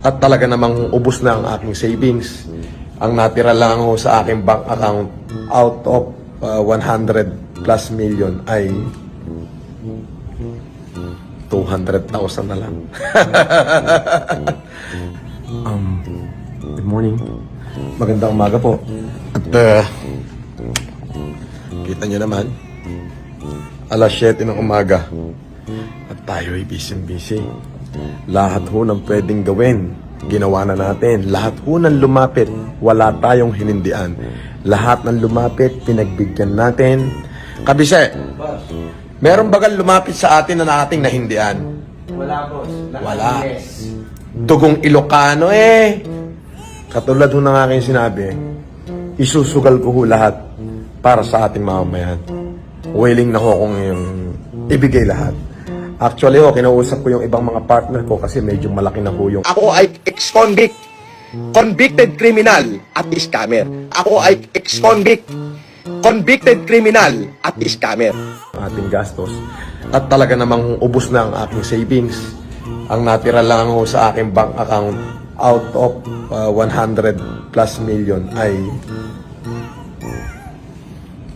At talaga namang ubos na ang aking savings. Ang natira lang ho sa aking bank account out of 100 plus million ay 200,000 na lang. Good morning. Magandang umaga po. At kita nyo naman, alas 7 ng umaga. At tayo ay busy-busy. Lahat ho ng pwedeng gawin, ginawa na natin. Lahat ho ng lumapit, wala tayong hinindian. Lahat ng lumapit, pinagbigyan natin. Kabise, meron bagang lumapit sa atin na ating nahindian? Wala, boss. Wala. Dugong Ilocano Katulad ho ng aking sinabi, isusugal ko ho lahat para sa ating mamamayan. Willing na ho akong yung ibigay lahat. Actually ho, kinausap ko yung ibang mga partner ko kasi medyo malaki na ho yung... Ako ay ex-convict, convicted criminal at scammer. Ako ay ex-convict, convicted criminal at scammer. ating gastos. At talaga namang ubos na ang aking savings. Ang natira lang ho sa aking bank account out of 100 plus million ay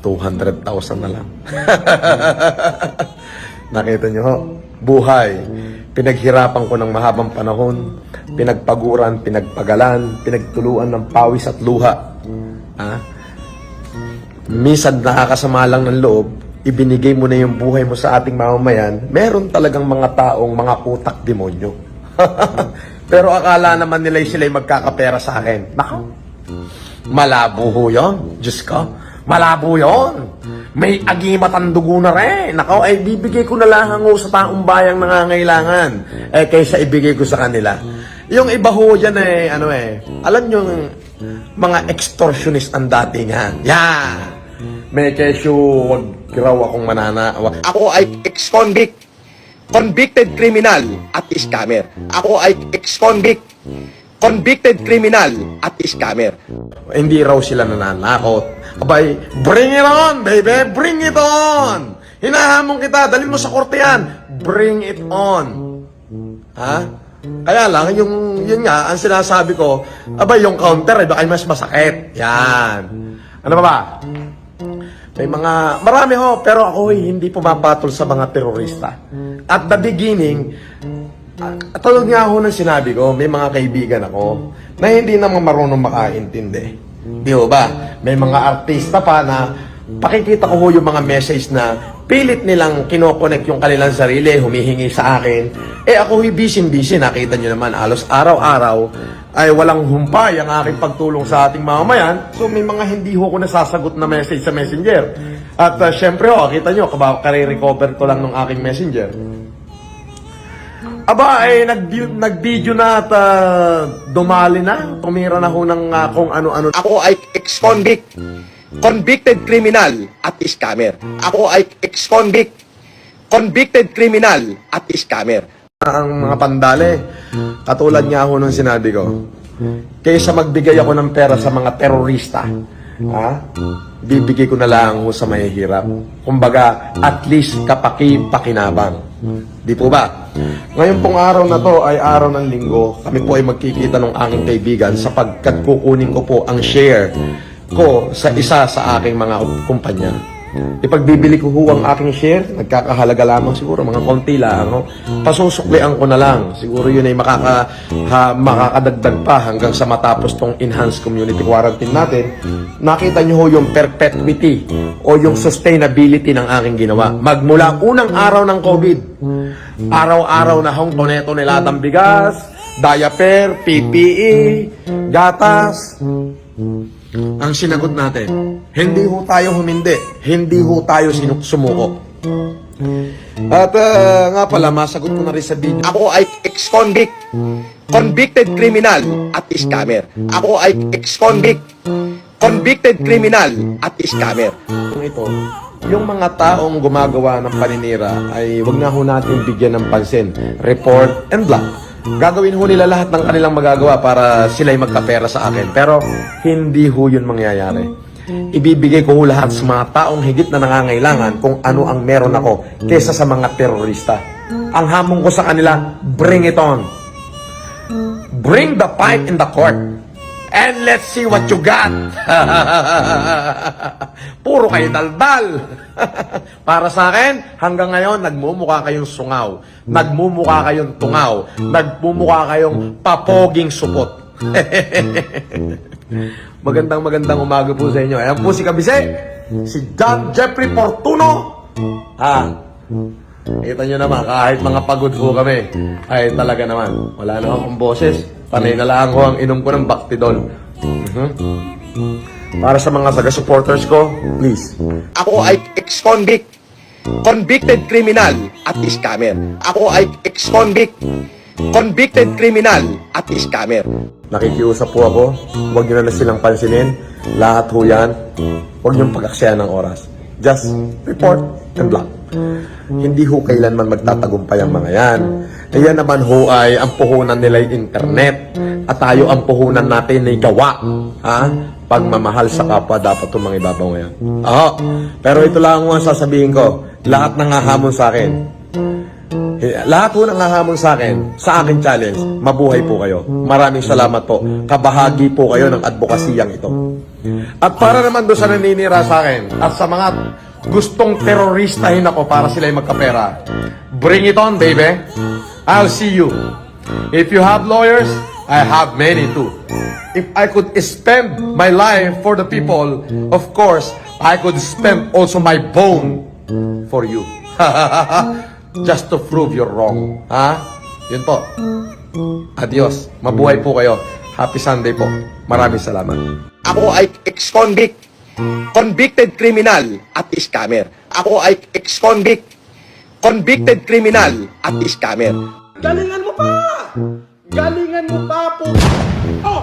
200,000 na lang. Nakita nyo ho, buhay. Pinaghirapan ko ng mahabang panahon, pinagpaguran, pinagpagalan, pinagtuluan ng pawis at luha. Minsan nakakasama lang ng loob, ibinigay mo na yung buhay mo sa ating mamamayan, meron talagang mga taong mga utak demonyo. Pero akala naman nila sila'y magkakapera sa akin. Nako, malabo ho yun. Diyos ko, malabo yun. May agimat ang dugo na rin. Nako, ay bibigay ko na lang ho sa taong bayang nangangailangan. Kaysa ibigay ko sa kanila. Yung iba ho dyan alam nyo, mga extortionist ang datingan. Yan. May kesyo, wag raw akong manana. Ako ay ex-convict, convicted criminal at scammer. Ako ay ex-convict, convicted criminal at scammer. Hindi raw sila nananakot. Abay, bring it on, baby! Bring it on! Hinahamon kita, dalhin mo sa korte yan. Bring it on. Ha? Kaya lang, yun nga, ang sinasabi ko, abay, yung counter, baka mas masakit. Yan. Ano ba? May mga, marami ho, pero ako hindi pumapatol sa mga terorista. At the beginning, tulad nga ho ng sinabi ko, may mga kaibigan ako na hindi naman marunong makaintindi. Di ho ba? May mga artista pa na pakikita ko ho yung mga message na pilit nilang kinokonek yung kanilang sarili, humihingi sa akin. Ako busy-busy, nakita nyo naman, alos araw-araw ay walang humpay ang aking pagtulong sa ating mamamayan. So may mga hindi ho ko nasasagot na message sa messenger. At syempre ho, kita nyo, kare-recover ko lang ng aking messenger. Aba, nag-video na at dumali na. Tumira na ho ng kung ano-ano. Ako ay ex-convict, convicted criminal at scammer. Ako ay ex-convict, convicted criminal at scammer. Ang mga pandale, katulad nga ho nung sinabi ko, kaysa magbigay ako ng pera sa mga terorista, bibigay ko na lang ho sa mahihirap. Kumbaga, at least kapaki-pakinabang. Di po ba? Ngayon pong araw na to ay araw ng linggo. Kami po ay magkikita ng aking kaibigan sapagkat kukunin ko po ang share ko sa isa sa aking mga kumpanya. Ipagbibili ko ho ang aking share, nagkakahalaga lamang siguro, mga konti lang. Pasusuklian ko na lang. Siguro yun ay makakadagdag pa hanggang sa matapos tong enhanced community quarantine natin. Nakita nyo ho yung perpetuity o yung sustainability ng aking ginawa. Magmula unang araw ng COVID, araw-araw na hong tonelatang bigas, diaper, PPE, gatas. Ang sinagot natin, hindi ho tayo humindi, hindi ho tayo sumuko. At nga pala, masagot ko na rin sa video. Ako ay ex-convict, convicted criminal at scammer. Ako ay ex-convict, convicted criminal at scammer. Ito, yung mga taong gumagawa ng paninira ay wag na ho natin bigyan ng pansin. Report and block. Gagawin ho nila lahat ng kanilang magagawa para sila'y magkapera sa akin. Pero hindi ho yun mangyayari. Ibibigay ko ho lahat sa mga taong higit na nangangailangan kung ano ang meron ako kesa sa mga terorista. Ang hamon ko sa kanila, bring it on. Bring the fight in the court. And let's see what you got. Puro kayo daldal. Para sa akin, hanggang ngayon, nagmumukha kayong sungaw. Nagmumukha kayong tungaw. Nagmumukha kayong papoging supot. Magandang umaga po sa inyo. Ayan po si Kabise, si John Jeffrey Fortuno. Kita nyo naman, kahit mga pagod po kami, ay talaga naman, wala na akong boses. Panay na lang ko ang inom ko ng Bactidol. Para sa mga taga-supporters ko, please. Ako ay ex-convict, convicted criminal at scammer. Ako ay ex-convict, convicted criminal at scammer. Nakikiusap po ako, huwag nyo na silang pansinin. Lahat ho yan, huwag nyo pag-aksaya ng oras. Just report and block. Hindi ho kailanman magtatagumpay ang mga yan. Kaya naman ho ay ang puhunan nila ay internet. At tayo ang puhunan natin ay gawa. Pagmamahal sa kapwa dapat itong mga ibabaw ngayon. Pero ito lang ang sasabihin ko. Lahat nang hahamon sa akin. Lahat po nang hahamon sa akin, sa akin challenge, mabuhay po kayo. Maraming salamat po. Kabahagi po kayo ng advokasiyang ito. At para naman doon sa naninira sa akin, at sa mga gustong teroristahin ako para sila ay magkapera, bring it on, baby. I'll see you. If you have lawyers, I have many too. If I could spend my life for the people, of course, I could spend also my bone for you. Just to prove you're wrong. Yun po. Adios. Mabuhay po kayo. Happy Sunday po. Maraming salamat. Ako ay ex-convict, convicted criminal at scammer. Ako ay ex-convict, convicted criminal at scammer. Galingan mo pa! Galingan mo pa po! Oh!